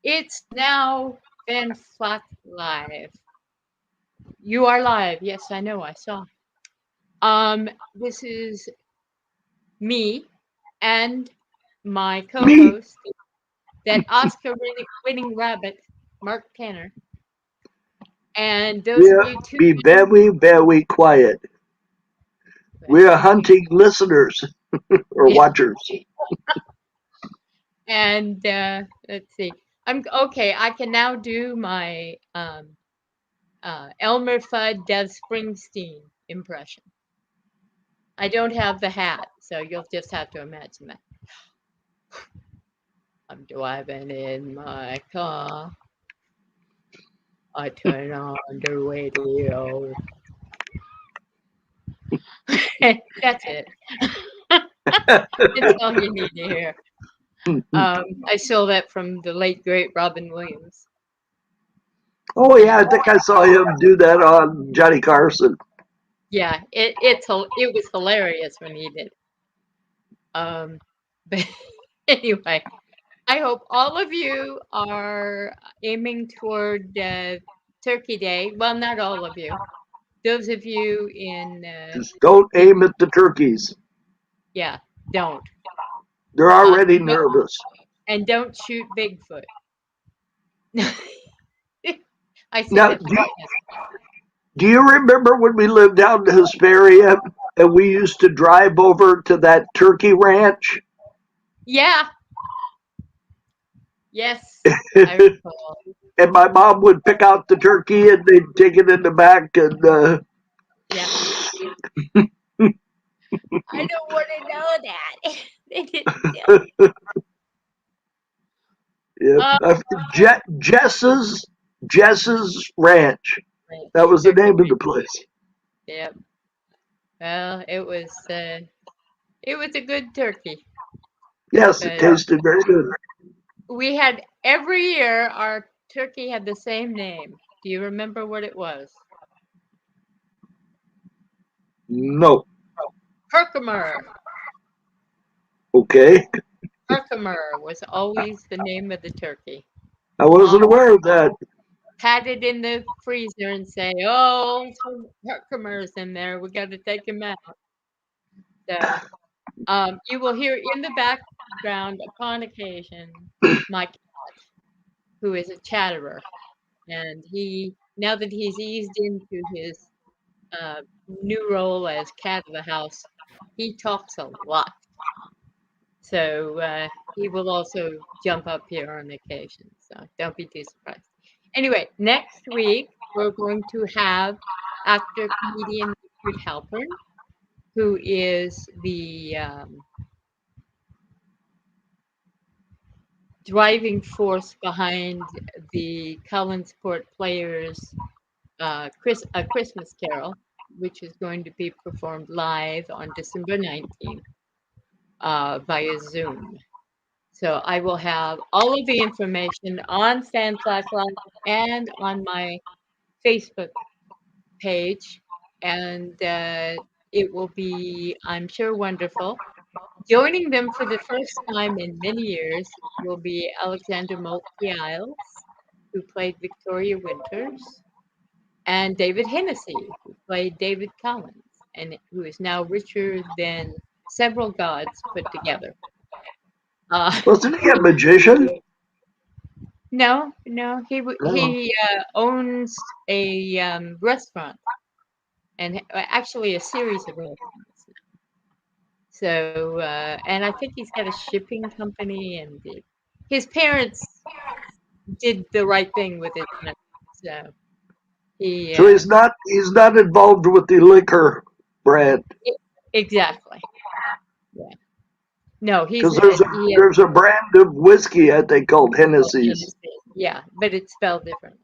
It's now been Flak live. You are live. Yes, I know. I saw. This is me and my Me, co-host, that Oscar-winning rabbit, Mark Tanner. And those of we'll you be tuning very, very quiet. in, We are hunting listeners or yeah. watchers. And let's see. I'm okay. I can now do my Elmer Fudd, Dev Springsteen impression. I don't have the hat, so you'll just have to imagine that. I'm driving in my car. I turn on the radio. That's it. That's all you need to hear. I stole that from the late great Robin Williams. Oh And yeah, I think I saw him do that on Johnny Carson. yeah, it was hilarious when he did. Um, but anyway, I hope all of you are aiming toward Turkey Day. Well, not all of you. Those of you in Just don't the aim at the turkeys. yeah, don't. They're Uh, already don't nervous. and don't shoot Bigfoot. I say Now, that sarcastically. do you remember when we lived down in Hesperia and we used to drive over to that turkey ranch? Yeah, yes, I And recall. my mom would pick out the turkey and they'd take it in the back and Yeah, I don't want to know that. They didn't tell me. yeah, Uh, Jess's Ranch. That Ranch, was the Turkey name of Ranch. the place. Yep. Well, it was a good turkey, Yes, it but tasted very good. we had every year our turkey had the same name. Do you remember what it was? No. Herkimer. Okay. Herkimer was always the name of the turkey. I Mom wasn't aware of that. had it in the freezer and say, "Oh, some Herkimer's in there. We got to take him out." So, you will hear in the background upon occasion my cat, who is a chatterer, and now that he's eased into his new role as cat of the house, he talks a lot. So he will also jump up here on occasion. So don't be too surprised. Anyway, next week we're going to have actor comedian Richard Halpern, who is the driving force behind the Collinsport Players A Christmas Carol, which is going to be performed live on December 19th via Zoom. So I will have all of the information on Stan Flak Live and on my Facebook page, and it will be, I'm sure, wonderful. Joining them for the first time in many years will be Alexander Moltke-Isles, who played Victoria Winters, and David Hennessy, who played David Collins, and who is now richer than several gods put together. Uh, Wasn't he a magician? no, no, No. he owns a restaurant, and actually a series of restaurants. So, and I think he's got a shipping company, and his parents did the right thing with his money. So he, So he's not involved with the liquor brand e- exactly, yeah. No, because there's a brand of whiskey I think called Hennessy's. Hennessy. Yeah, but it's spelled differently.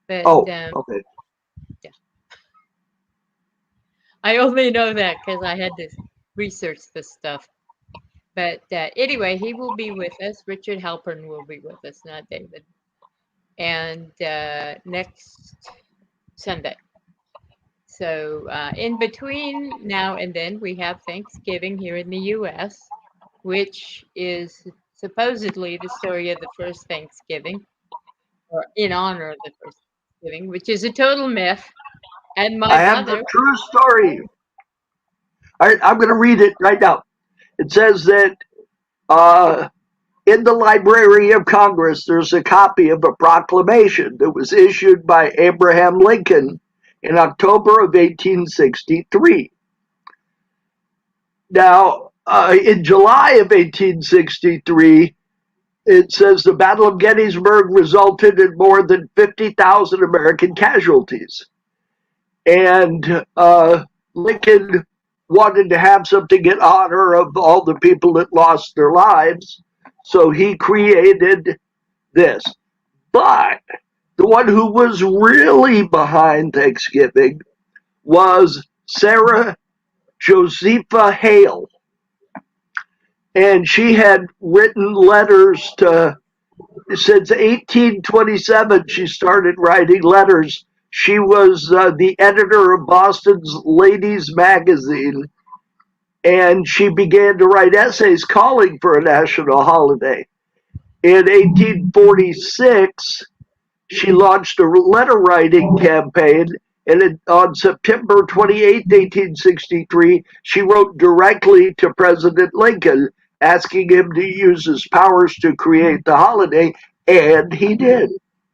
But Oh, okay. yeah, I only know that because I had to research this stuff. But anyway, he will be with us. Richard Halpern will be with us, not David. And next Sunday. So in between now and then, we have Thanksgiving here in the U.S., which is supposedly the story of the first Thanksgiving, or in honor of the first Thanksgiving, which is a total myth. And my I have the mother, true story. All right, I'm going to read it right now. It says that uh, in the Library of Congress, there's a copy of a proclamation that was issued by Abraham Lincoln in October of 1863. Now, in July of 1863, it says the Battle of Gettysburg resulted in more than 50,000 American casualties. And Lincoln wanted to have something in honor of all the people that lost their lives. So he created this. But the one who was really behind Thanksgiving was Sarah Josepha Hale. And she had written letters to, since 1827, she started writing letters. She was the editor of Boston's Ladies Magazine, and she began to write essays calling for a national holiday. In 1846, she launched a letter writing campaign, and on September 28, 1863, she wrote directly to President Lincoln asking him to use his powers to create the holiday, and he did.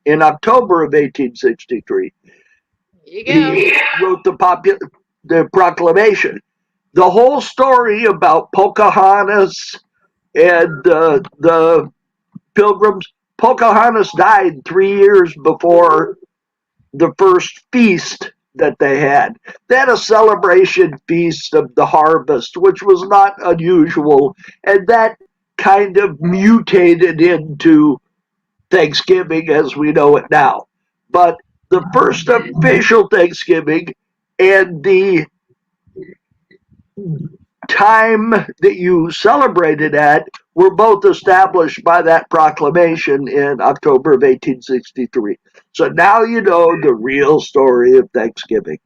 In October of 1863, there you go. he wrote the proclamation. The whole story about Pocahontas and the Pilgrims. Pocahontas died 3 years before the first feast that they had. They had a celebration feast of the harvest, which was not unusual, and that kind of mutated into Thanksgiving as we know it now. But the first official Thanksgiving and the time that you celebrated at were both established by that proclamation in October of 1863. So now you know the real story of Thanksgiving.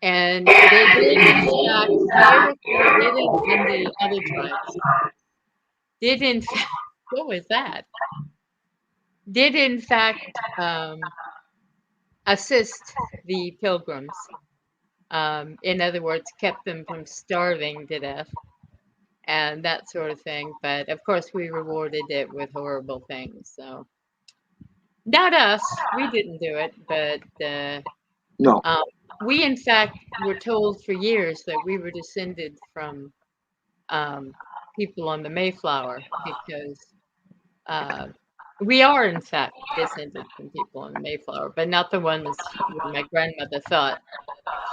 And they did, in fact, the Iroquois didn't, and the other tribes did, in fact, what was that? Did, in fact, assist the pilgrims. In other words, kept them from starving to death and that sort of thing. But of course, we rewarded it with horrible things. So, not us, we didn't do it, but No. um, we, in fact, were told for years that we were descended from um, people on the Mayflower because uh, we are, in fact, descended from people on the Mayflower, but not the ones my grandmother thought.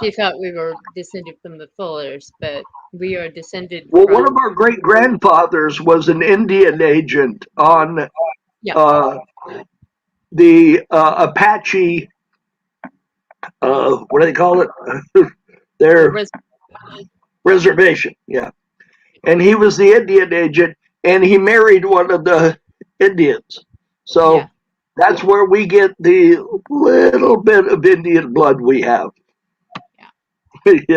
She thought we were descended from the Fullers, but we are descended Well, one from, of our great grandfathers was an Indian agent on yeah, uh, the Apache, what do they call it? the Their res- reservation. Yeah. And he was the Indian agent, and he married one of the Indians. yeah, So that's where we get the little bit of Indian blood we have. yeah.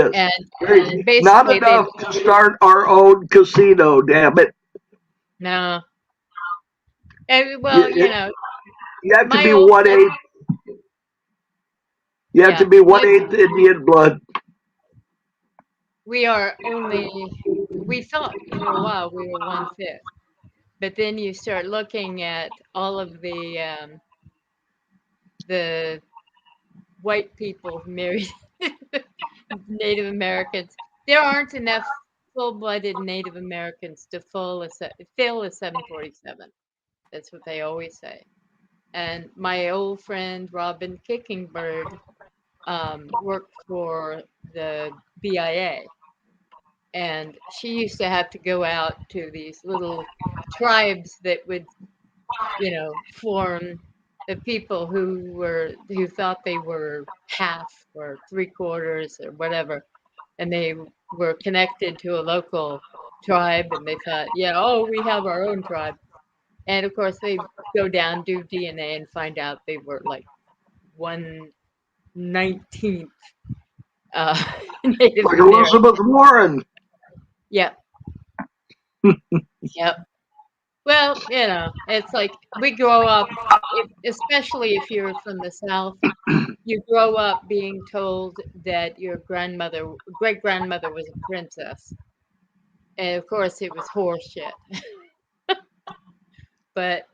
Yes. And Not basically they, enough to start our own casino, damn it. no. And, well, You, you have to my be old one friend, eighth. You have to yeah, be one eighth Indian blood. we are only, we thought for a while we were one fifth, but then you start looking at all of the white people who married Native Americans. There aren't enough full-blooded Native Americans to fill a 747. That's what they always say. And my old friend Robin Kickingbird worked for the BIA, and she used to have to go out to these little tribes that would, form the people who thought they were half or three quarters or whatever, and they were connected to a local tribe, and they thought, yeah, oh, we have our own tribe, and of course they go down, do DNA, and find out they were like 1/19 uh, Native Like American. Elizabeth Warren. Yep, yep. Well, it's like we grow up, especially if you're from the South, you grow up being told that your grandmother, great grandmother, was a princess, and of course it was horseshit. But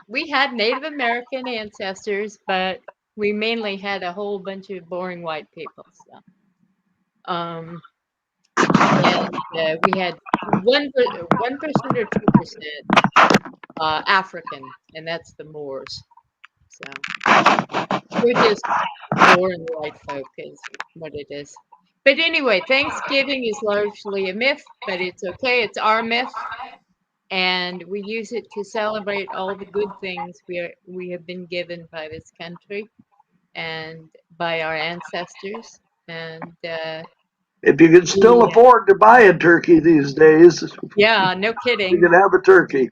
we had Native American ancestors, but we mainly had a whole bunch of boring white people. So, um, and we had 1% or 2% African, and that's the Moors. So we're just boring white folk, is what it is. But anyway, Thanksgiving is largely a myth, but it's okay. It's our myth, and we use it to celebrate all the good things we have been given by this country and by our ancestors. And If you can still we, afford to buy a turkey these days, yeah, no you kidding. can have a turkey.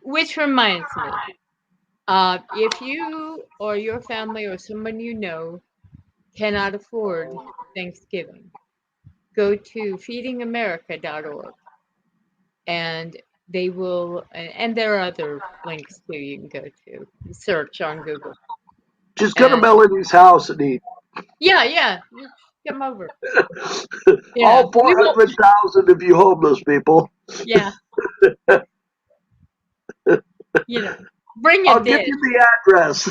Which reminds me, if you or your family or someone you know cannot afford Thanksgiving, go to feedingamerica.org and they will, and there are other links too you can go to, search on Google. Just go to And Melody's house and eat. yeah, yeah, just come over. All We won't, 400,000 of you homeless people. yeah, bring a I'll give dish. you the address.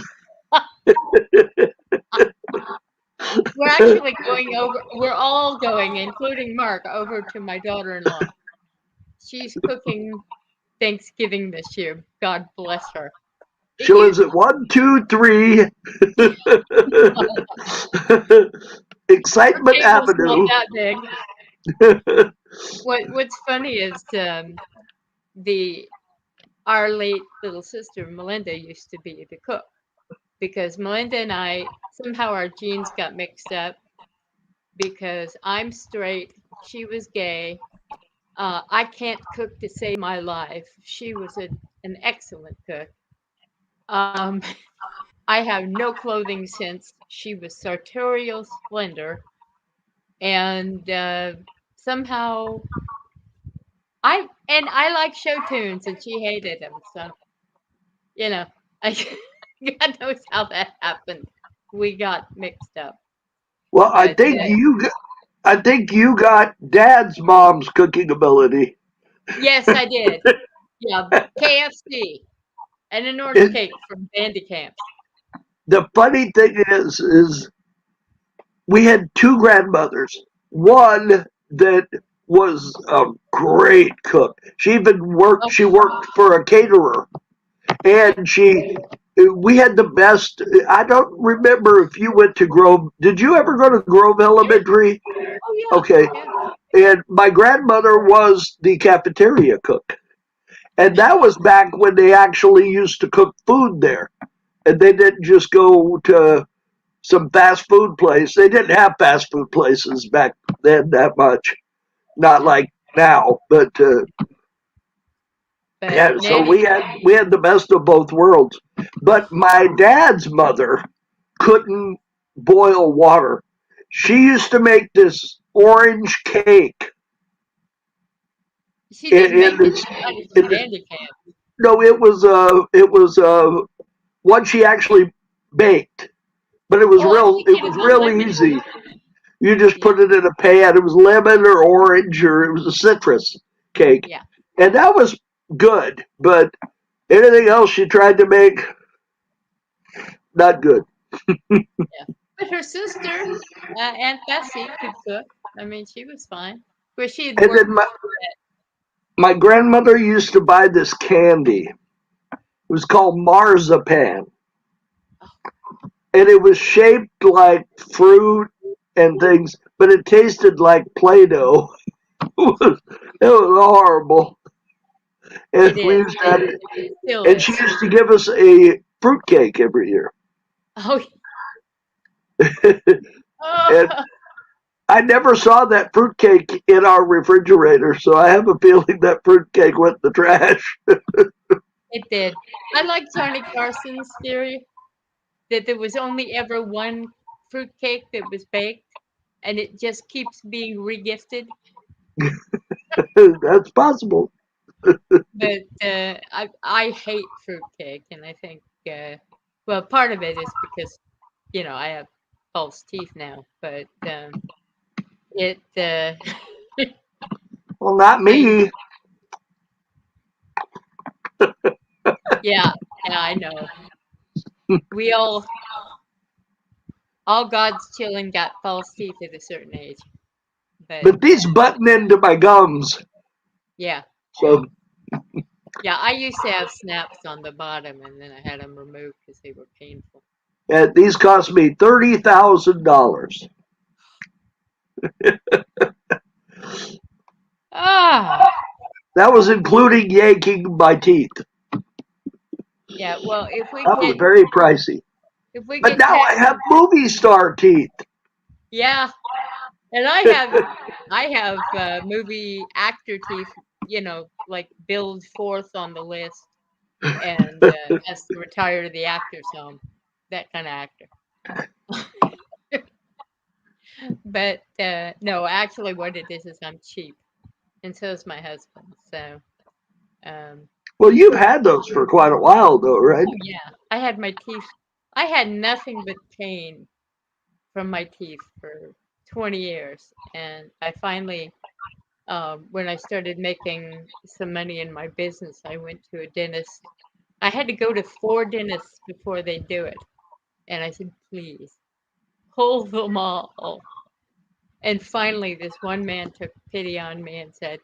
We're actually going over, we're all going, including Mark, over to my daughter in law. She's cooking Thanksgiving this year. God bless her. It She lives used at 123 Her Excitement table's not Avenue. that big. What's funny is the our late little sister Melinda used to be the cook because Melinda and I somehow our genes got mixed up because I'm straight, she was gay. I can't cook to save my life. She was an excellent cook. Um, I have no clothing sense. She was sartorial splendor, and somehow I like show tunes, and she hated them. So you know, I God knows how that happened. We got mixed up, Well, but I think you got Dad's mom's cooking ability. yes, I did. Yeah, KFC and an orange It, cake from Bandy Camps. the funny thing is we had two grandmothers. One that was a great cook. She even worked. Oh, She worked for a caterer, yeah. and we had the best. I don't remember if you went to Grove. Did you ever go to Grove Yeah. Elementary? Oh, yeah. Okay. Yeah. And my grandmother was the cafeteria cook. And that was back when they actually used to cook food there. And they didn't just go to some fast food place. They didn't have fast food places back then that much. Not Yeah. like now, but But yeah, so Nanny, we had the best of both worlds. But my dad's mother couldn't boil water. She used to make this orange cake she didn't in make it. this. She got it from In the, Bandy Camp. no, it was one she actually baked, but it was Oh, I'm real. It thinking was of the real lemon one. easy. You just Yeah. put it in a pan. It was lemon or orange or it was a citrus cake, Yeah. and that was good. But anything else she tried to make, not good. Yeah. But her sister, Aunt Bessie, could cook. I mean, she was fine. Where she had And worked. then my grandmother used to buy this candy. It was called marzipan, and it was shaped like fruit and things, but it tasted like Play-Doh. It was horrible. And It we is. used to have, It still and she is. used to give us a fruit cake every year. Oh, And oh, I never saw that fruit cake in our refrigerator, so I have a feeling that fruit cake went in the trash. it did. I like Johnny Carson's theory that there was only ever one fruitcake that was baked and it just keeps being regifted. That's possible. But I hate fruitcake, and I think well, part of it is because I have false teeth now, but it Well, not I me. yeah, yeah, I know. We all God's children got false teeth at a certain age, but But these button into my gums. yeah. So Yeah, I used to have snaps on the bottom, and then I had them removed because they were painful. these cost me $30,000. Ah, That was including yanking my teeth. yeah. Well, That was very pricey. if we But get now I have taxes, movie star teeth. yeah. And I have movie actor teeth. Like billed fourth on the list, and has to retire to the actor's home. That kind of actor. But no, actually, what it is I'm cheap, and so is my husband. So. Um, Well, you've had those for quite a while, though, right? Oh, yeah. I had my teeth I had nothing but pain from my teeth for 20 years, and I finally, when I started making some money in my business, I went to a dentist. I had to go to 4 dentists before they do it, and I said, "Please, pull them all." And finally, this one man took pity on me and said,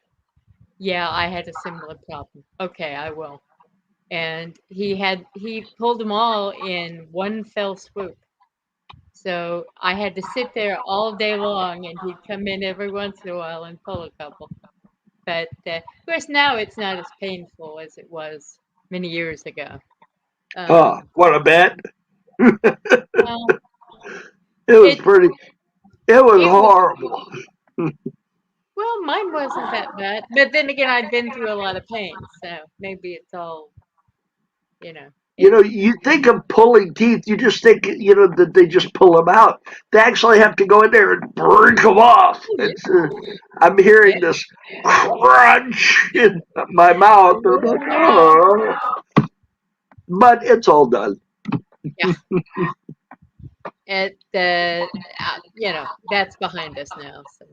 "Yeah, I had a similar problem. Okay, I will." And he pulled them all in one fell swoop. So I had to sit there all day long, and he'd come in every once in a while and pull a couple. But of course, now it's not as painful as it was many years ago. Oh, what a bet. Well, It was it pretty, it was it was horrible. well, mine wasn't that bad. But then again, I'd been through a lot of pain, so maybe it's all you know. You know, It's you think of pulling teeth, you just think, that they just pull them out. They actually have to go in there and break them off. oh yeah, I'm yeah, hearing this crunch in my mouth. I'm like, yeah, oh. But it's all done. yeah. It that's behind us now. So.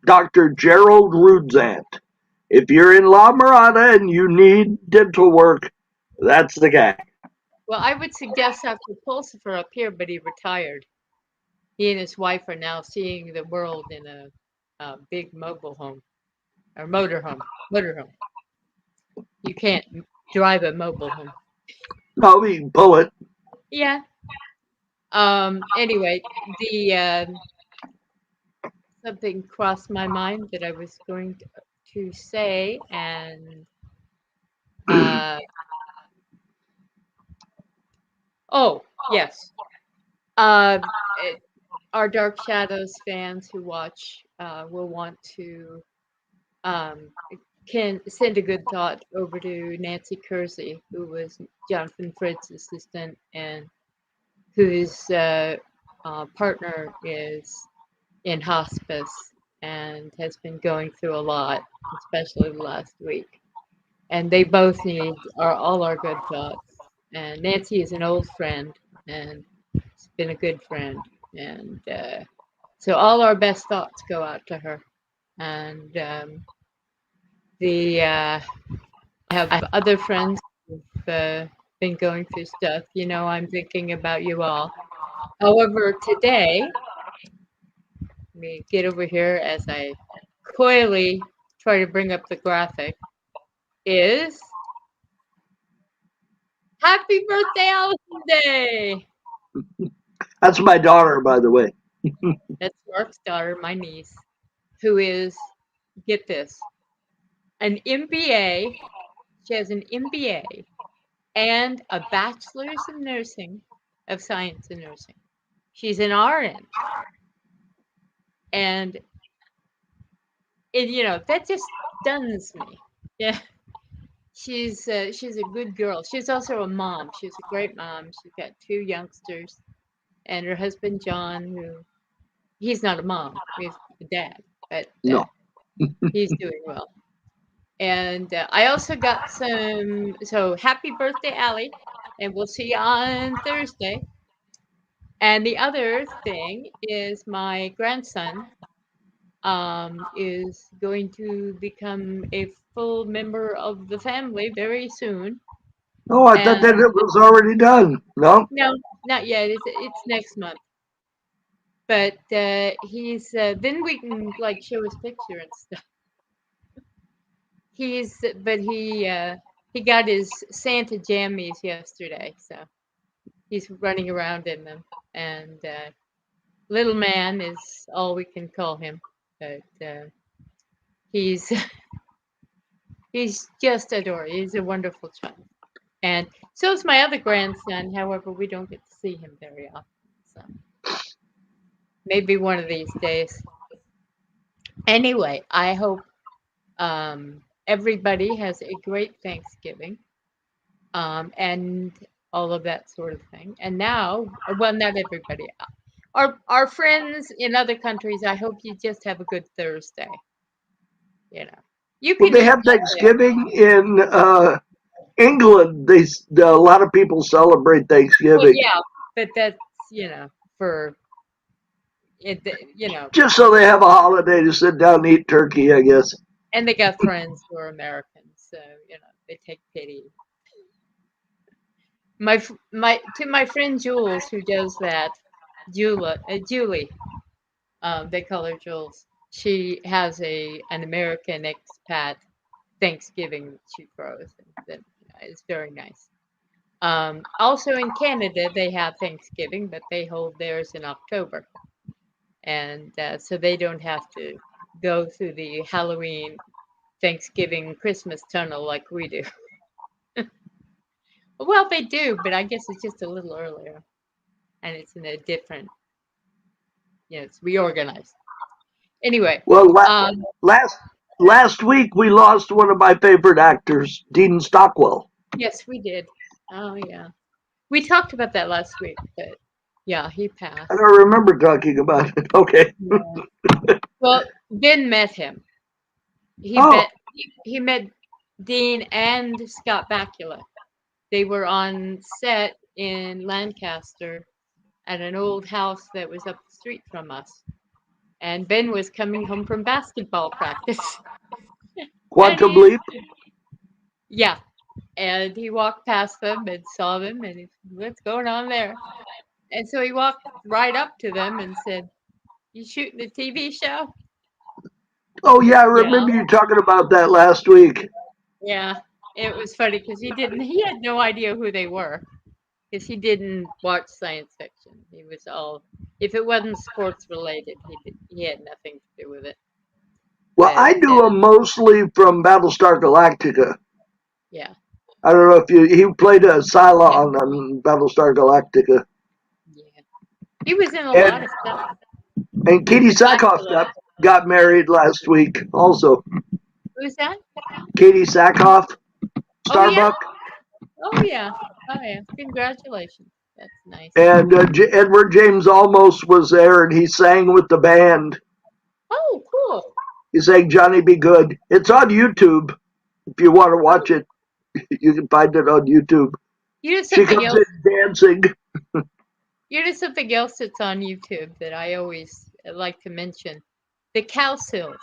Dr. Gerald Rudzant. If you're in La Mirada and you need dental work, that's the guy. Well, I would suggest Dr. Pulsifer up here, but he retired. He and his wife are now seeing the world in a big mobile home or motorhome. Motorhome. You can't drive a mobile home. Oh, we can pull it. Yeah. Anyway, the something crossed my mind that I was going to say, and uh, oh yes, uh, it, our Dark Shadows fans who watch will want to um, can send a good thought over to Nancy Kersey, who was Jonathan Frid's assistant and whose partner is in hospice and has been going through a lot, especially last week. And they both need all our good thoughts. And Nancy is an old friend and has been a good friend. And so all our best thoughts go out to her. And the I have other friends who've been going through stuff. I'm thinking about you all. However, today, let me get over here as I coyly try to bring up the graphic, is Happy Birthday, Allison Day! That's my daughter, by the way. That's Mark's daughter, my niece, who is, get this, an MBA. She has an MBA and a bachelor's in nursing, of science in nursing. She's an RN. And that just stuns me. Yeah, she's a good girl. She's also a mom. She's a great mom. She's got 2 youngsters, and her husband John, who he's not a mom, he's a dad, but No. He's doing well. And I also got some. So happy birthday, Allie. And we'll see you on Thursday. And the other thing is my grandson is going to become a full member of the family very soon. Oh, I thought that And it was already done. No? no, not yet. It's next month. But he's then we can like show his picture and stuff. He got his Santa jammies yesterday, so he's running around in them. And little man is all we can call him, but he's he's just adorable. He's a wonderful child, and so is my other grandson. However, we don't get to see him very often, so maybe one of these days. Anyway, I hope everybody has a great Thanksgiving, and all of that sort of thing. And now, well, not everybody. Our friends in other countries, I hope you just have a good Thursday. You know, you Well, can they eat have that there. Thanksgiving in England. A lot of people celebrate Well, Thanksgiving yeah, but that's for it. just so they have a holiday to sit down and eat turkey, I guess. And they got friends who are Americans, so they take pity. My friend Jules, who does that, Julie, they call her Jules. She has an American expat Thanksgiving that she throws, and that is very nice. Also in Canada, they have Thanksgiving, but they hold theirs in October, and so they don't have to go through the Halloween, Thanksgiving, Christmas tunnel like we do. Well, they do, but I guess it's just a little earlier, and it's in a different, it's reorganized. Anyway, Well, um, last last week we lost one of my favorite actors, Dean Stockwell. yes, we did. Oh yeah, we talked about that last week, but yeah, he I passed. don't remember talking about it. Okay. Yeah. Well, Ben met him. He Oh, met he met Dean and Scott Bakula. They were on set in Lancaster at an old house that was up the street from us. And Ben was coming home from basketball practice. And Quantum he, Leap. yeah, and he walked past them and saw them and he said, what's going on there? And so he walked right up to them and said, you shooting a TV show? Oh yeah, I Yeah. remember you talking about that last week. Yeah. It was funny because he had no idea who they were because he didn't watch science fiction. He was all, if it wasn't sports related, he had nothing to do with it. Well, But I knew him mostly from Battlestar Galactica. yeah, I don't know if he played a yeah, Cylon on Battlestar Galactica. yeah. He was in a And lot of stuff. Katie The Sackhoff Bachelor. got Yeah. married last week. Also, Who's that? Katie Sackhoff, Oh yeah. Starbuck, Oh yeah. Oh yeah. Congratulations. That's nice. and Edward James Olmos was there, and he sang with the band. Oh, cool. He sang "Johnny Be Good." It's on YouTube. If you want to watch Oh, it, you can find it on YouTube. you know She something comes else. in dancing. You know something else that's on YouTube that I always like to mention. The Cowsills.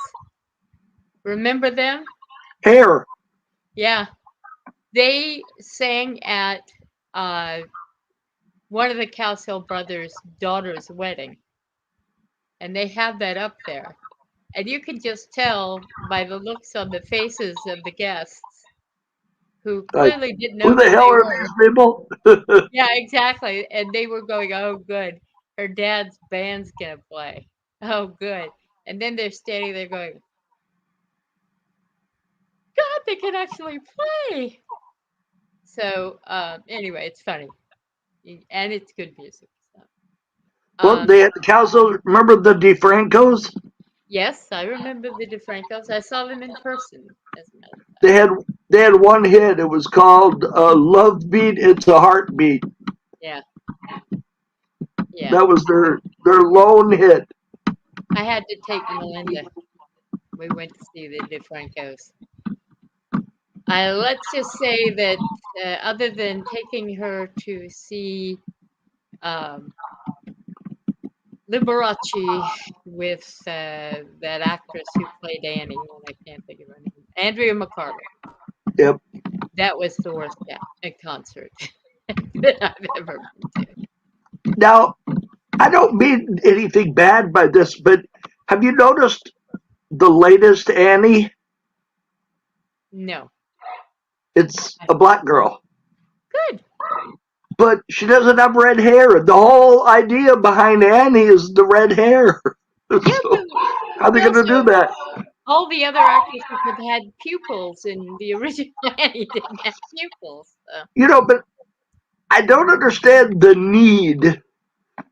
Remember them? Hair. Yeah. They sang at uh, one of the Cowsill brothers' daughter's wedding, and they have that up there. And you can just tell by the looks on the faces of the guests who Like, clearly didn't who know the who hell they are were. these people? Yeah, exactly. And they were going, "Oh, good. Her dad's band's gonna play. Oh, good." And then they're standing there going, "God, they can actually play." So anyway, it's funny and it's good music. So. Well, Um, they had the council. Remember the DeFrancos? yes, I remember the DeFrancos. I saw them in person, as a matter of fact. They had they had one hit. It was called "Love Beat." It's a heartbeat. Yeah, yeah. That was their lone hit. I had to take Melinda. We went to see the DeFrancos. Let's just say that other than taking her to see um, Liberace with that actress who played Annie, and I can't think of her name, Andrea McCardle. Yep. That was the worst concert that I've ever been to. Now, I don't mean anything bad by this, but have you noticed the latest Annie? No. It's a black girl, Good. but she doesn't have red hair. The whole idea behind Annie is the red hair. Yeah, So, how are they but going to do also that? all the other actresses have had pupils, and the original Annie didn't have pupils. So. But I don't understand the need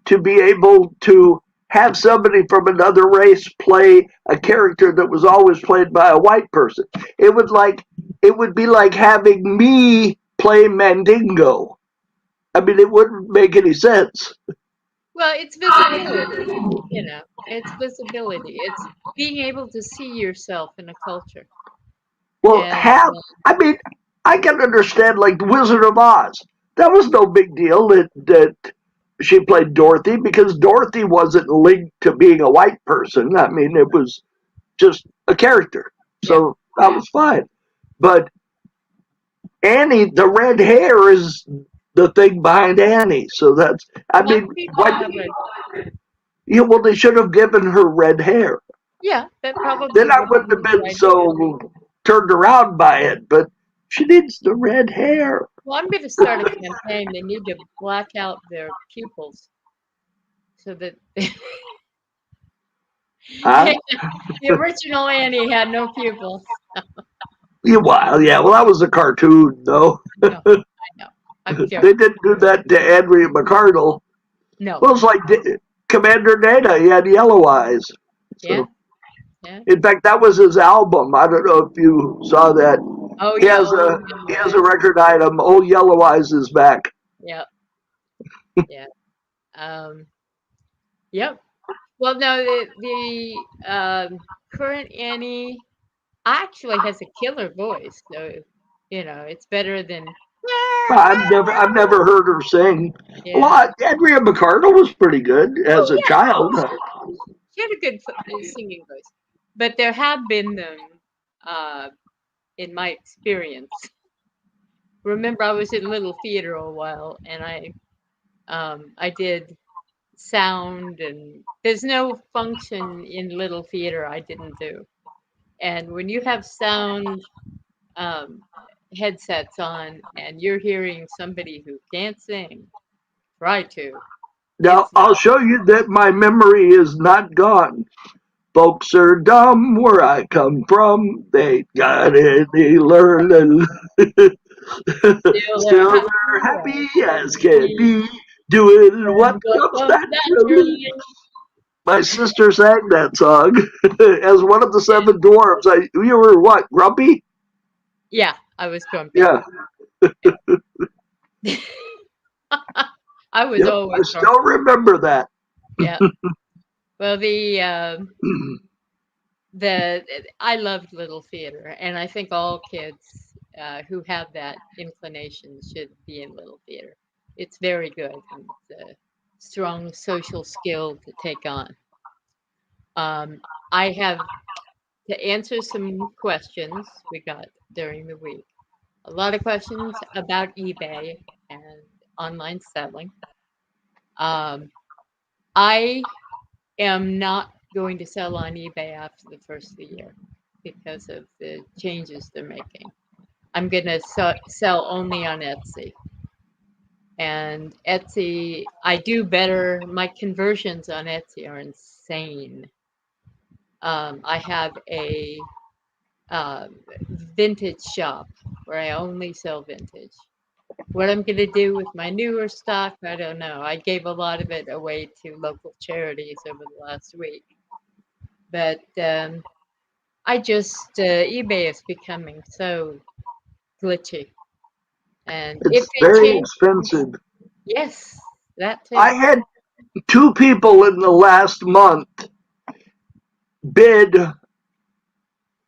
to be able to have somebody from another race play a character that was always played by a white person. It would be like having me play Mandingo. I mean, it wouldn't make any sense. Well, it's visibility, it's visibility. It's being able to see yourself in a culture. Well, And I mean, I can understand like the Wizard of Oz. That was no big deal that she played Dorothy because Dorothy wasn't linked to being a white person. I mean, it was just a character. yeah, So that was fine. But Annie, the red hair is the thing behind Annie. So that's, I lots mean, of people what, have red. well, they should have given her red hair. Yeah, that Then probably I would have wouldn't have been the been right hair. so turned around by it. But she needs the red hair. Well, I'm going to start a campaign. They need to black out their pupils so that Huh? the original Annie had no pupils. Yeah, well, that was a cartoon, though. No, I know. I'm They joking. didn't do that to Andrea McCardle. No. Well, it's like Commander Data. He had yellow eyes. Yeah, So, yeah. in fact, that was his album. I don't know if you saw that. Oh, He yeah. has Old a Yellow he has a Eyes. record item. Old Yellow Eyes is back. Yep, yeah. Um, yep. Well, no, the current Annie actually has a killer voice, so it's better than. I've never heard her sing. Yeah. Well, Andrea McCardle was pretty good Oh as a yeah, child. she had a good singing voice, but there have been them, uh, in my experience. Remember, I was in Little Theater a while, and I did sound, and there's no function in Little Theater I didn't do. And when you have sound um, headsets on and you're hearing somebody who can't sing try to, Now it's I'll not. show you that my memory is not gone. Folks are dumb where I come from. They got any learning. Still, they're Still happy they're as happy can as can be, be, doing and what what comes comes naturally. naturally. My sister sang that song as one of the Yeah, seven dwarfs. You were what, grumpy? yeah, I was grumpy. Yeah, Yeah. I was yep. I always still grumpy. remember that. Yeah. Well, the I loved Little Theater, and I think all kids who have that inclination should be in Little Theater. It's very good, and it's a strong social skill to take on. Um, I have to answer some questions we got during the week. A lot of questions about eBay and online selling. Um, I am not going to sell on eBay after the first of the year because of the changes they're making. I'm going to sell only on Etsy. And Etsy, I do better. My conversions on Etsy are insane. I have a vintage shop where I only sell vintage. What I'm going to do with my newer stock, I don't know. I gave a lot of it away to local charities over the last week. But I just, eBay is becoming so glitchy. And if It's it very changes, expensive. yes, that too. I had two people in the last month bid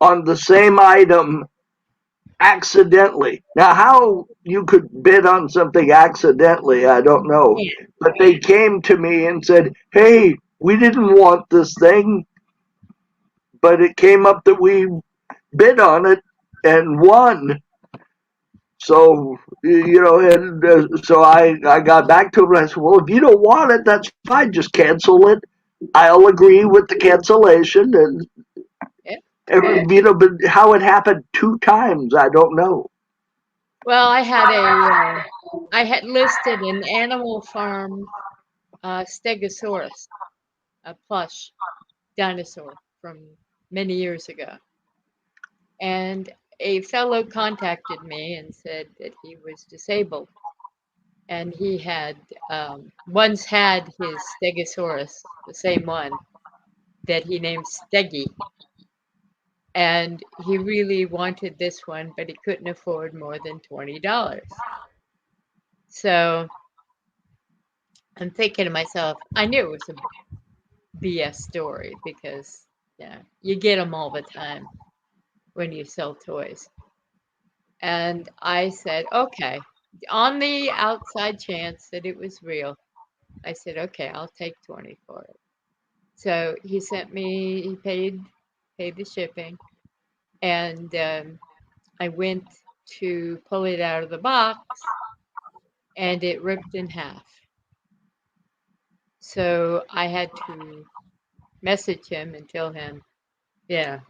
on the same item accidentally. Now, how you could bid on something accidentally, I don't know. Yeah. But they came to me and said, hey, we didn't want this thing, but it came up that we bid on it and won. So, and so I got back to him and I said, well, if you don't want it, that's fine. Just cancel it. I'll agree with the cancellation. Yeah. But how it happened 2 times, I don't know. Well, I had listed an Animal Farm Stegosaurus, a plush dinosaur from many years ago, and a fellow contacted me and said that he was disabled, and he had once had his Stegosaurus, the same one that he named Steggy, and he really wanted this one, but he couldn't afford more than $20. So I'm thinking to myself, I knew it was a BS story because yeah, you get them all the time when you sell toys. And I said, okay, on the outside chance that it was real, I said, okay, I'll take 20 for it. So he paid the shipping, and I went to pull it out of the box, and it ripped in half. So I had to message him and tell him, yeah.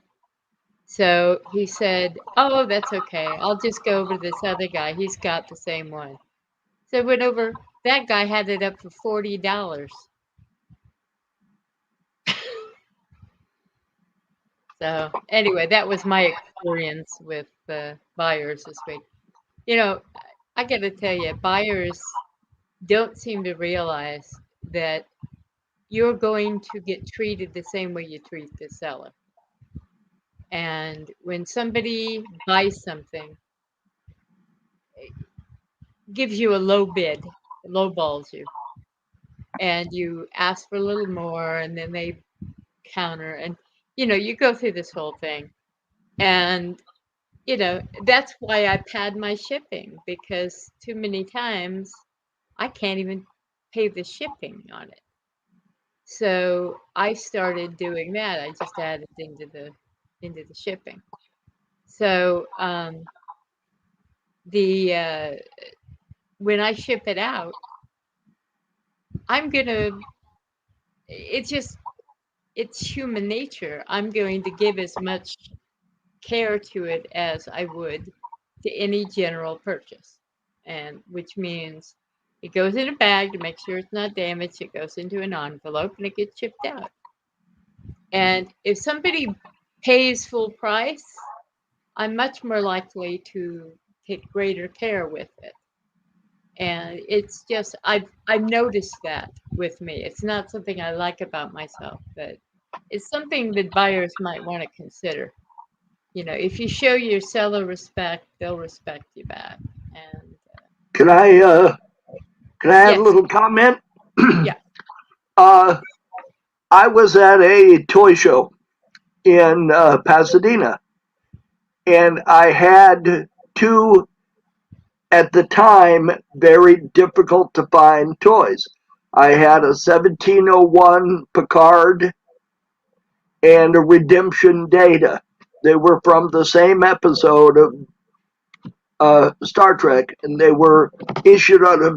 So he said, oh, that's okay. I'll just go over to this other guy. He's got the same one. So I went over. That guy had it up for $40. So anyway, that was my experience with buyers this week. You know, I got to tell you, buyers don't seem to realize that you're going to get treated the same way you treat the seller. And when somebody buys something, gives you a low bid, low balls you, and you ask for a little more, and then they counter, and you go through this whole thing. And that's why I pad my shipping, because too many times I can't even pay the shipping on it. So I started doing that. I just added into the shipping. So the when I ship it out, I'm gonna. It's just it's human nature. I'm going to give as much care to it as I would to any general purchase, and which means it goes in a bag to make sure it's not damaged. It goes into an envelope and it gets shipped out. And if somebody pays full price, I'm much more likely to take greater care with it. And it's just I've noticed that with me. It's not something I like about myself, but it's something that buyers might want to consider. If you show your seller respect, they'll respect you back. And Can I add a yes, little comment? yeah, uh, I was at a toy show in Pasadena, and I had two, at the time, very difficult to find toys. I had a 1701 Picard and a Redemption Data. They were from the same episode of Star Trek, and they were issued on a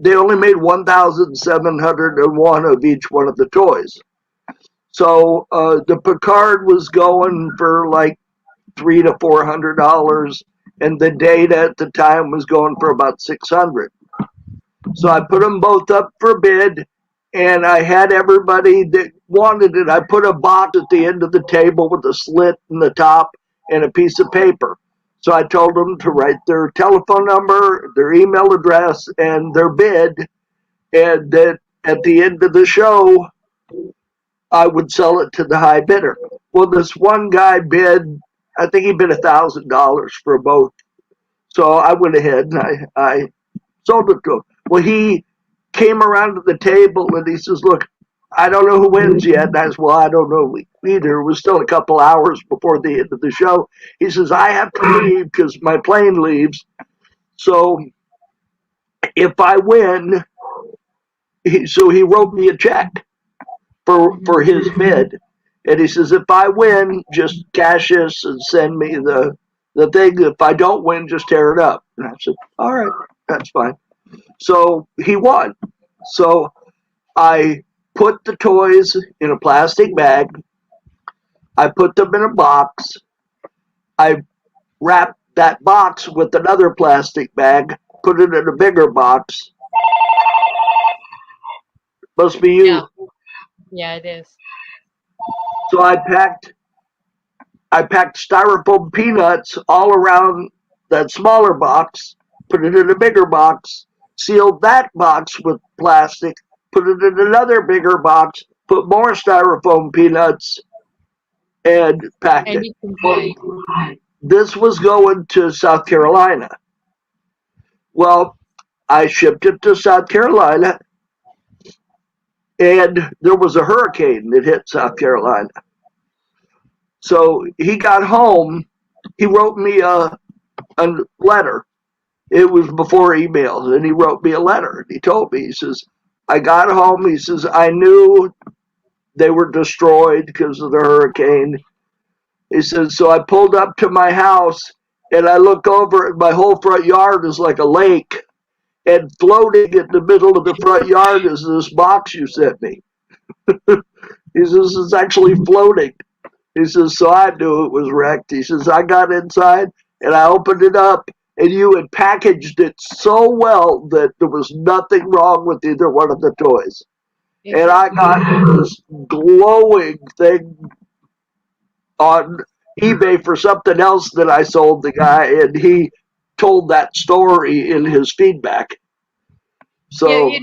they only made 1,701 of each one of the toys. So the Picard was going for like $300 to $400, and the Data at the time was going for about 600. So I put them both up for bid, and I had everybody that wanted it. I put a box at the end of the table with a slit in the top and a piece of paper. So I told them to write their telephone number, their email address, and their bid, and that at the end of the show, I would sell it to the high bidder. Well, this one guy bid, I think he bid $1,000 for both. So I went ahead and I sold it to him. Well, he came around to the table and he says, look, I don't know who wins yet. That's well, I don't know either. It was still a couple hours before the end of the show. He says, I have to leave because my plane leaves. So if I win, so he wrote me a check for Hmm. his bid. And he says, if I win, just cash this and send me the thing. If I don't win, just tear it up. And I said, all right, that's fine. So he won. So I put the toys in a plastic bag. I put them in a box. I wrapped that box with another plastic bag, put it in a bigger box. Must be Yeah, you. yeah, it is. So I packed styrofoam peanuts all around that smaller box, put it in a bigger box, sealed that box with plastic, put it in another bigger box, put more styrofoam peanuts, and packed And it. you can Well, say, this was going to South Carolina. Well, I shipped it to South Carolina, and there was a hurricane that hit South Carolina. So he got home. He wrote me a letter. It was before emails, and he wrote me a letter. He told me, he says, I got home. He says, I knew they were destroyed because of the hurricane. He says, so I pulled up to my house and I look over and my whole front yard is like a lake. And floating in the middle of the front yard is this box you sent me. He says, it's actually floating. He says, so I knew it was wrecked. He says, I got inside and I opened it up and you had packaged it so well that there was nothing wrong with either one of the toys. And I exactly. got this glowing thing on eBay for something else that I sold the guy, and he told that story in his feedback. Yeah, So,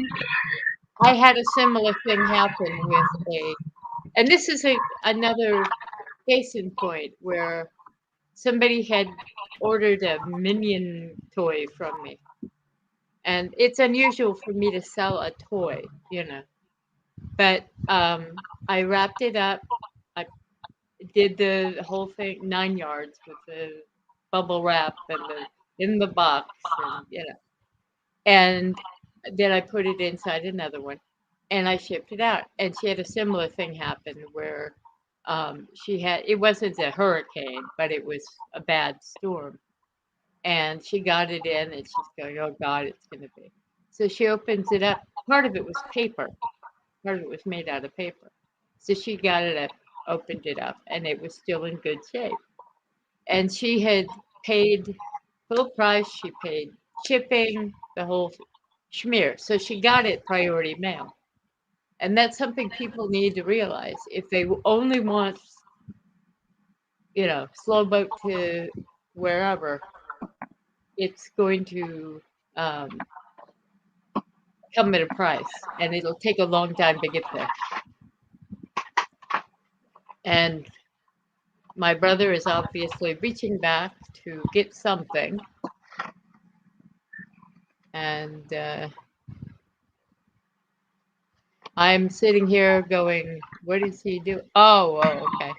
I had a similar thing happen with and this is another case in point where somebody had ordered a minion toy from me. And it's unusual for me to sell a toy, but I wrapped it up. I did the whole thing 9 yards with the bubble wrap and the in the box, and and then I put it inside another one, and I shipped it out. And she had a similar thing happen where she had it wasn't a hurricane, but it was a bad storm, and she got it in, and she's going, "Oh God, it's going to be." So she opens it up. Part of it was paper. Part of it was made out of paper. So she got it up, opened it up, and it was still in good shape. And she had paid full price. She paid shipping, the whole schmear. So she got it priority mail. And that's something people need to realize. If they only want, slow boat to wherever, it's going to um, come at a price, and it'll take a long time to get there. And my brother is obviously reaching back to get something, and I'm sitting here going, "What is he doing?" Oh, okay.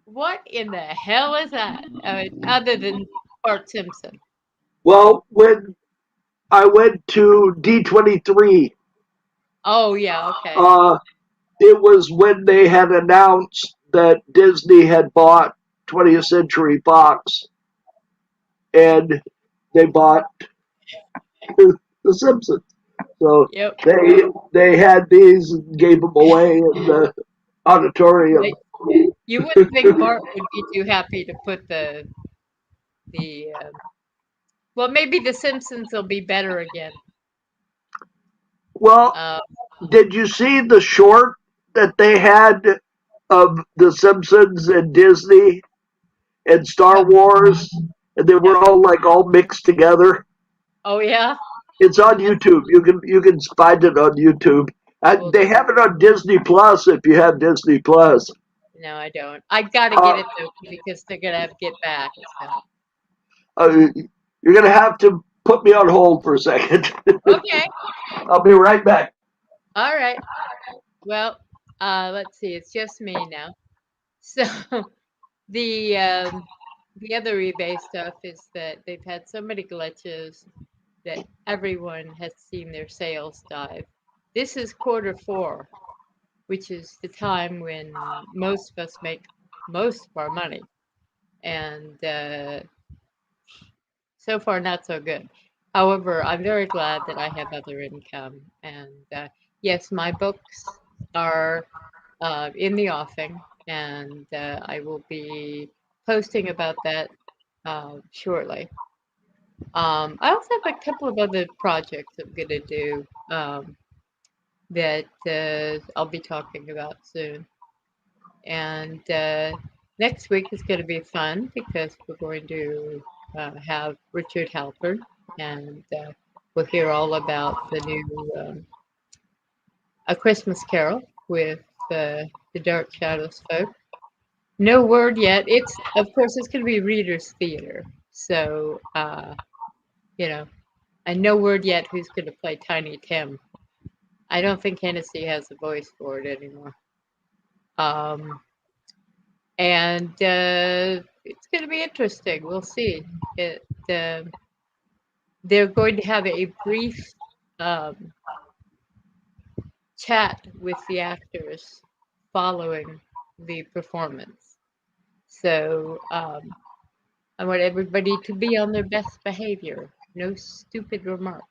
What in the hell is that? Other than Bart Simpson. well, when I went to D23, Oh yeah, okay. uh, it was when they had announced that Disney had bought 20th Century Fox and they bought The Simpsons. So Yep. they had these and gave them away in the auditorium. Like, you wouldn't think Bart would be too happy to put the well, maybe the Simpsons will be better again. Well, Uh, did you see the short that they had of The Simpsons and Disney and Star no, Wars? And they were no. all mixed together. Oh yeah. It's on I must. YouTube. You can find it on YouTube. Will They do. have it on Disney Plus if you have Disney Plus. No, I don't. I gotta get Uh, it though because they're gonna have Get Back. So you're gonna have to. Put me on hold for a second. Okay. I'll be right back. All right. Well, let's see. It's just me now. So the um, the other eBay stuff is that they've had so many glitches that everyone has seen their sales dive. This is quarter four, which is the time when most of us make most of our money, and so far not so good. However, I'm very glad that I have other income, and yes, my books are in the offing, and I will be posting about that shortly. I also have a couple of other projects I'm going to do that I'll be talking about soon. And next week is going to be fun because we're going to have Richard Halpern, and we'll hear all about the new A Christmas Carol with the Dark Shadows folk. No word yet. It's of course it's going to be Reader's Theater, so you know, and no word yet who's going to play Tiny Tim. I don't think Hennessy has a voice for it anymore. Um, and it's going to be interesting. We'll see. They're going to have a brief um, chat with the actors following the performance. So I want everybody to be on their best behavior. No stupid remarks.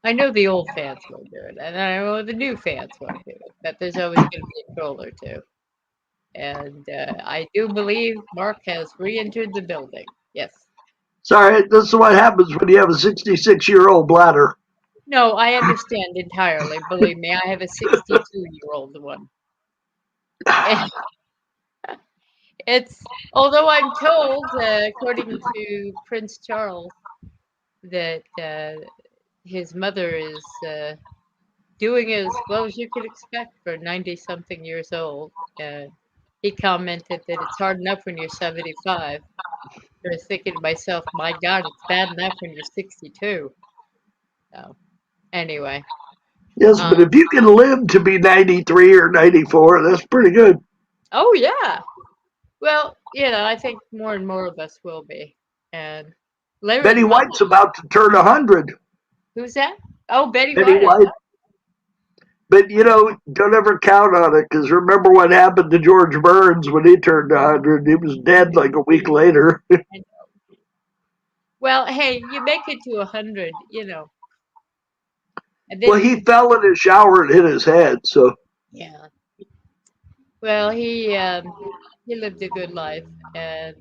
I know the old fans won't do it, and I know the new fans won't do it, but there's always going to be a troll or two. And I do believe Mark has re entered the building. Yes. Sorry, this is what happens when you have a 66-year-old bladder. No, I understand entirely. Believe me, I have a 62-year-old one. And it's, although I'm told, according to Prince Charles, that his mother is doing as well as you could expect for 90 something years old. He commented that it's hard enough when you're 75. I was thinking to myself, my God, it's bad enough when you're 62. So, anyway, Yes, but um, if you can live to be 93 or 94, that's pretty good. oh, yeah. Well, I think more and more of us will be. And Larry's Betty mother, White's about to turn 100. who's that? Oh, Betty Betty White. White. But, don't ever count on it because remember what happened to George Burns when he turned 100? He was dead like a week later. Well, hey, you make it to 100, and Well, then, he fell in his shower and hit his head. So, yeah. Well, he lived a good life, and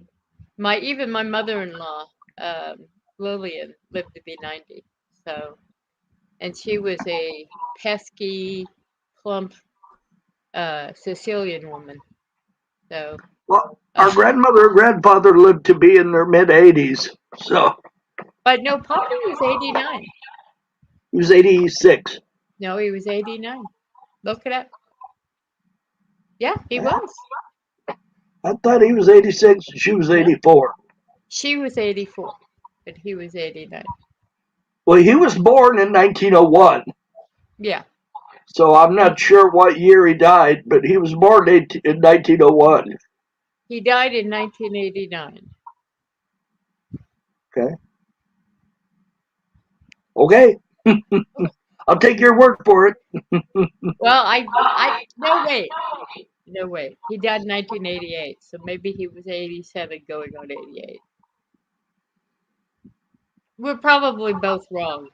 even my mother-in-law, um, Lillian, lived to be 90. So, and she was a pesky, plump Sicilian woman. So, well, uh, our grandmother and grandfather lived to be in their mid 80s. So, but no, Papa was 89. he was 86. No, he was 89. Look it up. Yeah, he was. I thought he was 86 and she was No, 84. she was 84, but he was 89. Well, he was born in 1901. Yeah, So I'm and not sure what year he died, but he was born in 1901. he died in 1989. Okay. Okay. I'll take your word for it. Well, no wait, no wait. He died in 1988, so maybe he was 87 going on 88. We're probably both wrong.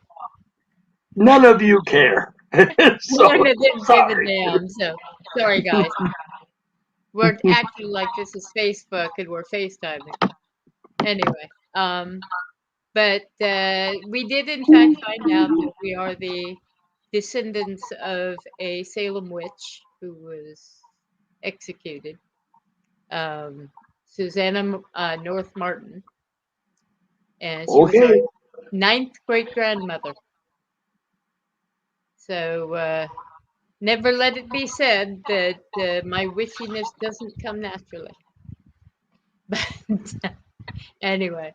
None of you care. So One that didn't give a sorry. damn. So sorry, guys. We're acting like this is Facebook and we're FaceTiming. Anyway, but we did in fact find out that we are the descendants of a Salem witch who was executed, Susanna North Martin, and she was our Okay. ninth great grandmother. So never let it be said that my witchiness doesn't come naturally. But anyway,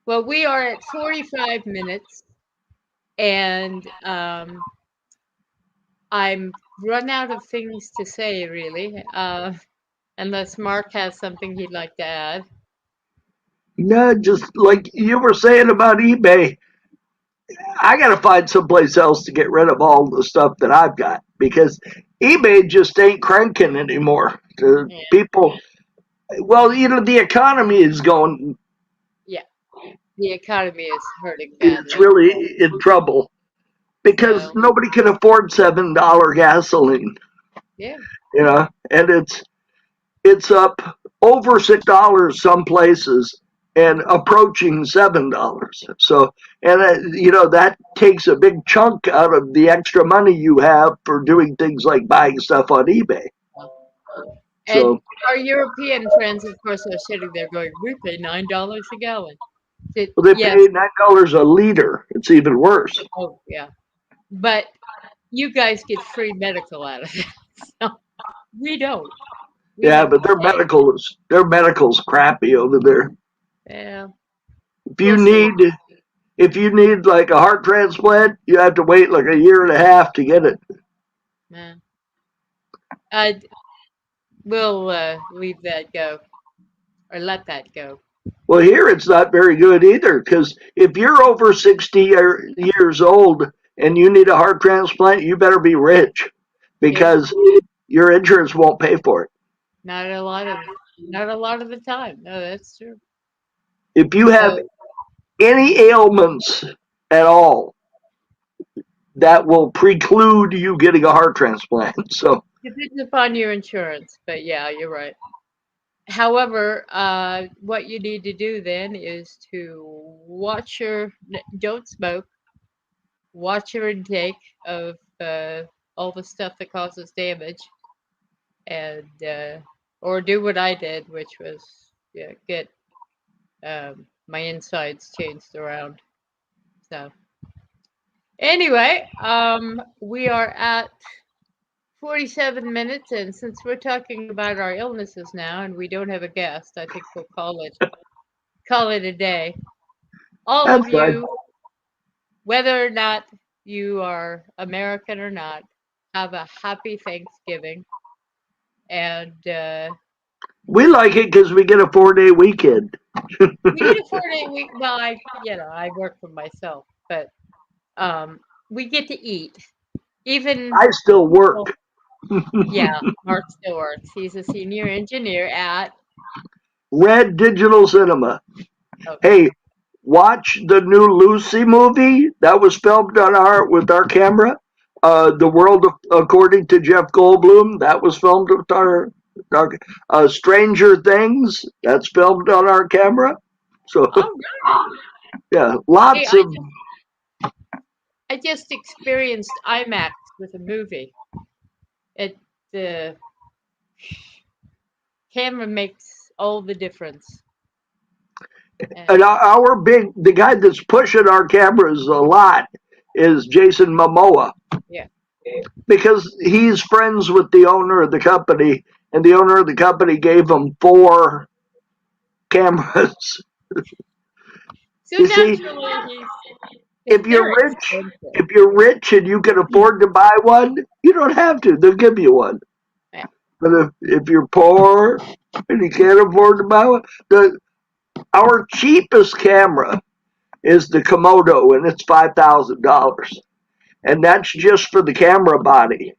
Well, we are at 45 minutes, and I'm run out of things to say, really, unless Mark has something he'd like to add. No, just like you were saying about eBay, I got to find someplace else to get rid of all the stuff that I've got because eBay just ain't cranking anymore. The Yeah, people, well, the economy is going, yeah. The economy is hurting it's badly. really in trouble because So, nobody can afford $7 gasoline, yeah. and it's up over $6 some places and approaching $7. So, and that takes a big chunk out of the extra money you have for doing things like buying stuff on eBay. And So, our European friends, of course, are sitting there going, "We pay $9 a gallon." well, they Yes. pay $9 a liter. It's even worse. Oh, yeah. But you guys get free medical out of it. So we don't. We Yeah, have to but pay. their medical's crappy over there. Yeah, If you we'll see. need if you need like a heart transplant, you have to wait like a year and a half to get it. Yeah. I we'll leave that go or let that go. Well, here it's not very good either because if you're over 60 years old and you need a heart transplant, you better be rich Yeah, because your insurance won't pay for it. not a lot of not a lot of the time. No, that's true. If you have So any ailments at all, that will preclude you getting a heart transplant. So, depends upon your insurance, but yeah, you're right. However, what you need to do then is to don't smoke, watch your intake of all the stuff that causes damage, and or do what I did, which was yeah, get my insides changed around. So anyway, we are at 47 minutes, and since we're talking about our illnesses now, and we don't have a guest, I think we'll call it a day. All that's of fine. you, whether or not you are American or not, have a happy Thanksgiving, and We like it because we get a 4-day weekend. we get a 4 day week. Well, I work for myself, but um, we get to eat. Even I still people, work. yeah, Mark still works. He's a senior engineer at, Red Digital Cinema. okay. Hey, watch the new Lucy movie that was filmed on our camera. The World According to Jeff Goldblum that was filmed with our Stranger Things that's filmed on our camera. So All right. yeah, Hey, lots of. I just experienced IMAX with a movie. It the camera makes all the difference. And And the guy that's pushing our cameras a lot is Jason Momoa yeah. because he's friends with the owner of the company, and the owner of the company gave him 4 cameras. So You see, naturally he's because if they're you're rich, expensive. if you're rich and you can afford to buy one, you don't have to. They'll give you one. Yeah. But if you're poor and you can't afford to buy one, our cheapest camera is the Komodo, and it's $5,000, and that's just for the camera body.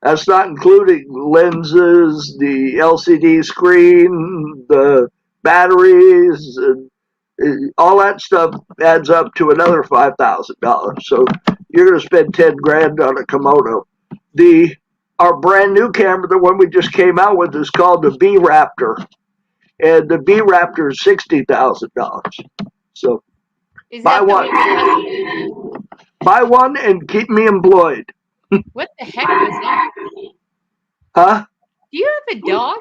That's not including lenses, the LCD screen, the batteries, and all that stuff adds up to another $5,000. So you're going to spend 10 grand on a Komodo. The Our brand new camera, the one we just came out with, is called the B Raptor, and the B Raptor is $60,000. So Is buy that the one, one that has buy one, and keep me employed, what the heck was that? huh? Do you have a dog?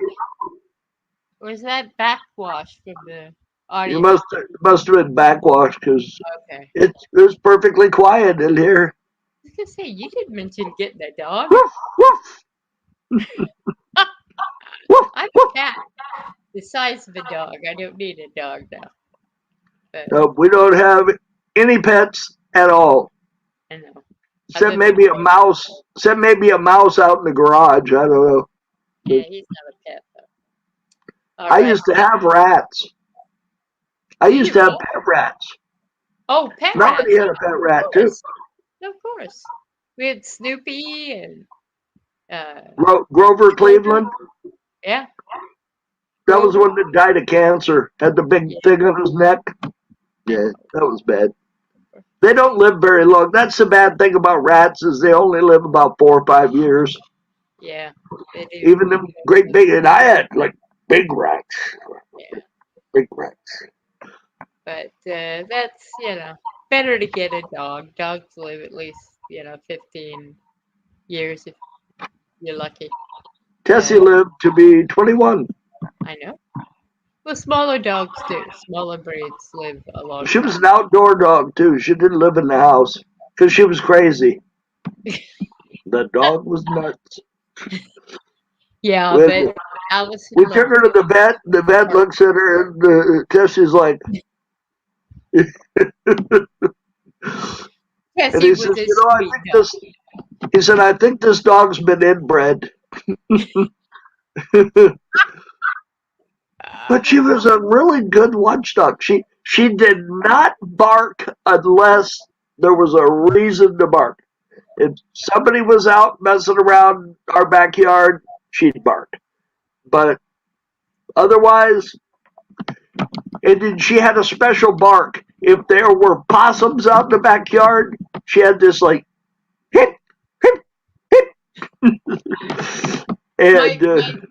Or is that backwash from the You audio? must have been backwash because Okay. it's perfectly quiet in here. I was gonna say you didn't mention getting a dog. Woof, woof, woof, I'm woof. a cat the size of a dog. I don't need a dog now. but No, we don't have any pets at all. I know. Except Other than maybe a Fred. mouse. Except maybe a mouse out in the garage. I don't know. Yeah, he's not a pet though. All I right. used to have rats. I You used do to have what? pet rats. Oh, pet Melody rats. had a pet Of rat too. course. Of course. We had Snoopy and uh, Grover Grover. Cleveland. Yeah, That was the Grover. one that died of cancer. Had the big Yeah, thing on his neck. I Yeah, know. that was bad. They don't live very long. That's the bad thing about rats is they only live about 4 or 5 years. Yeah, they do. Even them great big, and I had like big rats, Yeah, big rats. but that's better to get a dog. Dogs live at least 15 years if you're lucky. Tessie Uh, lived to be 21. I know. Well, smaller dogs do. Smaller breeds live a long She was time. an outdoor dog too. She didn't live in the house because she was crazy. The dog was nuts. Yeah, When but Allison we took loved her to the vet, the vet her. looks at her and Tessie's like, and Tessie he was says, a you know, I sweet think dog. this. He said, I think this dog's been inbred. But she was a really good watchdog. She did not bark unless there was a reason to bark. If somebody was out messing around our backyard, she'd bark. But otherwise, and then she had a special bark. If there were possums out in the backyard, she had this like hip, hip, hip. My And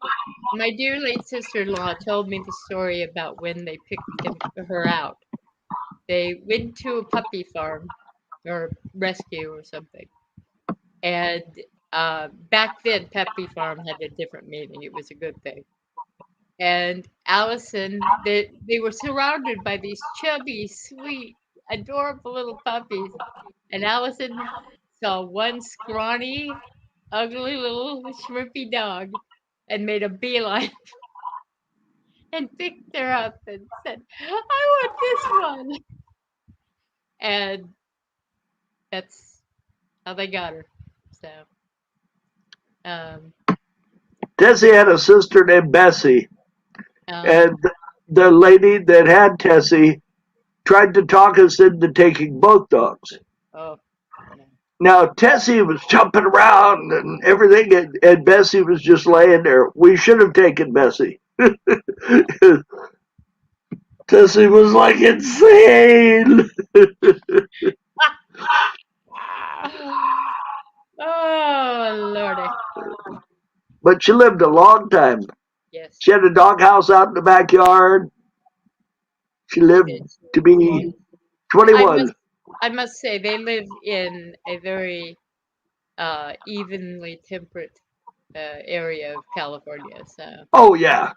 my dear late sister-in-law told me the story about when they picked her out. They went to a puppy farm or rescue or something, and back then puppy farm had a different meaning. It was a good thing. And Allison, they were surrounded by these chubby, sweet, adorable little puppies, and Allison saw one scrawny, ugly little shrimpy dog and made a beeline and picked her up and said, "I want this one." And that's how they got her. So, um, Tessie had a sister named Bessie, uh, and the lady that had Tessie tried to talk us into taking both dogs. oh, no. Now Tessie was jumping around and everything, and Bessie was just laying there. We should have taken Bessie. Tessie was like insane, Oh, Lordy. but she lived a long time. Yes, She had a doghouse out in the backyard. She she lived did. to be I 21. must, I must say, they live in a very evenly temperate area of California. So, Oh yeah,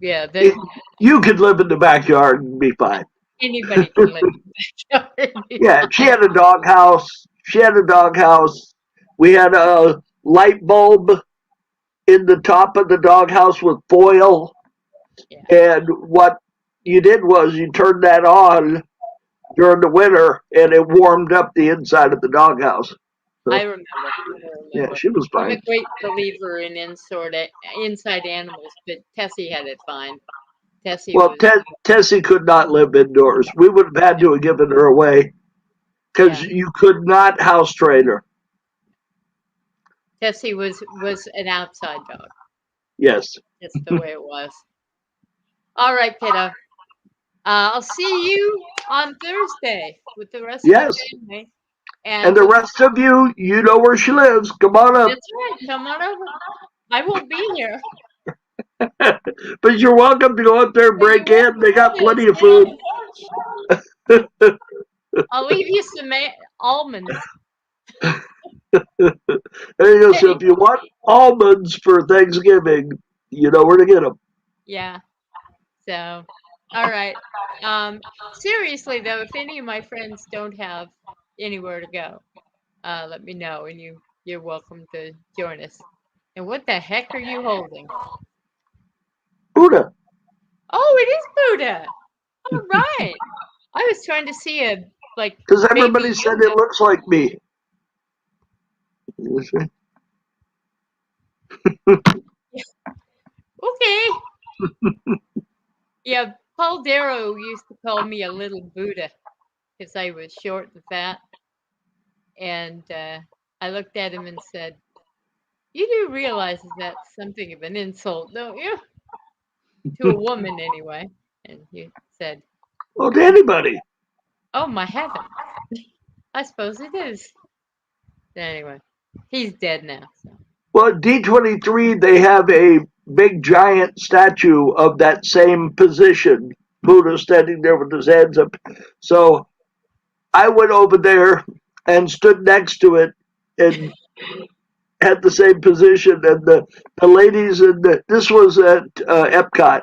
yeah, it, you could live in the backyard and be fine. anybody can live in the backyard and be Yeah, she fine. had a doghouse. She had a doghouse. We had a light bulb in the top of the doghouse with foil. Yeah, And what you did was you turned that on during the winter and it warmed up the inside of the doghouse. I So, remember. I yeah, remember. she was I'm fine. a great believer in inside animals, but Tessie had it fine. Tessie Well, was, Tessie could not live indoors. We would have had to have given her away because yeah, you could not house train her. Tessie was an outside dog. Yes. That's the way it was. All right, kiddo. I'll see you on Thursday with the rest of the Yes. family, And and the we'll. rest of you, you know where she lives. Come on up. That's right. Come on over. I won't be here, But you're welcome to go up there and but you're break in. welcome They got to plenty of stay on food. the porch. I'll leave you some almonds. There you go. So if you want almonds for Thanksgiving, you know where to get them. Yeah. So, all right. Seriously though, if any of my friends don't have anywhere to go, let me know, and you're welcome to join us. And what the heck are you holding? Buddha. Oh, it is Buddha. All right. I was trying to see a like Because baby everybody said Yoda. it looks like me. Okay. Yeah, Paul Darrow used to call me a little Buddha because I was short and fat. And I looked at him and said, "You do realize that's something of an insult, don't you? To a woman, anyway." And he said, Well, to anybody. "Oh, my heavens. I suppose it is." Anyway, he's dead now. So. Well, at D23, they have a big giant statue of that same position, Buddha standing there with his hands up. So I went over there and stood next to it and had the same position. And the ladies, and this was at Epcot,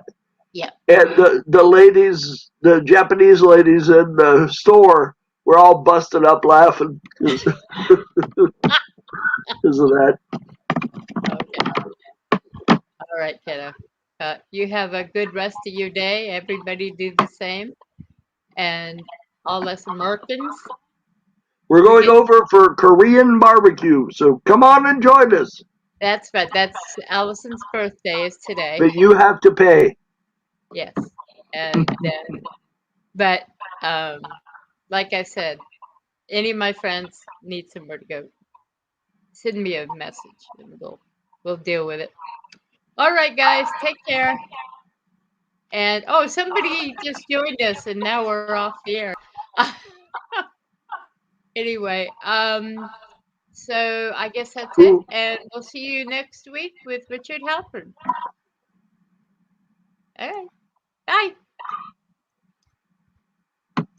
Yeah. and the ladies, the Japanese ladies in the store were all busted up laughing because of that. Okay. All right, kiddo. You have a good rest of your day. Everybody do the same. And all us Americans, We're we going get over for Korean barbecue, so come on and join us. that's right. That's Allison's birthday is today. But you have to pay. Yes. And but um like I said, any of my friends need somewhere to go. Send me a message and we'll deal with it. All right, guys, take care. And oh, somebody just joined us and now we're off the air. Anyway, so I guess that's it, Who and we'll see you next week with Richard Halpern. All right.